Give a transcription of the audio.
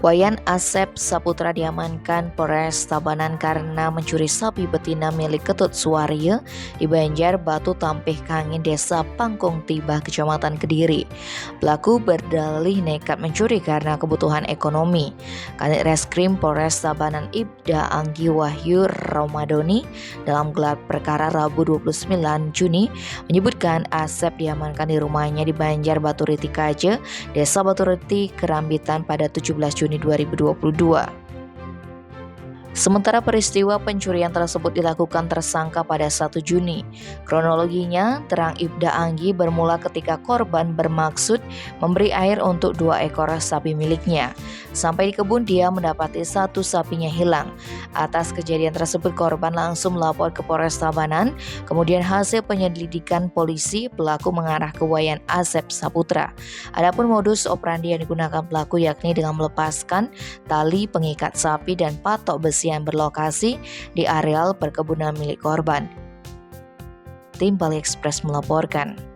Wayan Asep Saputra diamankan Polres Tabanan karena mencuri sapi betina milik Ketut Suwaryo di Banjar Batu Tampih Kangin, Desa Pangkung Tiba, Kecamatan Kediri. Pelaku berdalih nekat mencuri karena kebutuhan ekonomi. Kanit Reskrim Polres Tabanan Ibda Anggi Wahyu Ramadoni dalam gelar perkara Rabu 29 Juni menyebutkan Asep diamankan di rumahnya di Banjar Batu Riti Kaje, Desa Batu Riti, Kerambitan pada 17 Juni 2022. Sementara peristiwa pencurian tersebut dilakukan tersangka pada 1 Juni. Kronologinya, terang Ibda Anggi bermula ketika korban bermaksud memberi air untuk 2 ekor sapi miliknya. Sampai di kebun dia mendapati 1 sapinya hilang. Atas kejadian tersebut korban langsung melapor ke Polres Tabanan. Kemudian hasil penyelidikan polisi, pelaku mengarah ke Wayan Asep Saputra. Adapun modus operandi yang digunakan pelaku yakni dengan melepaskan tali pengikat sapi dan patok besi yang berlokasi di areal perkebunan milik korban. Tim Bali Express melaporkan.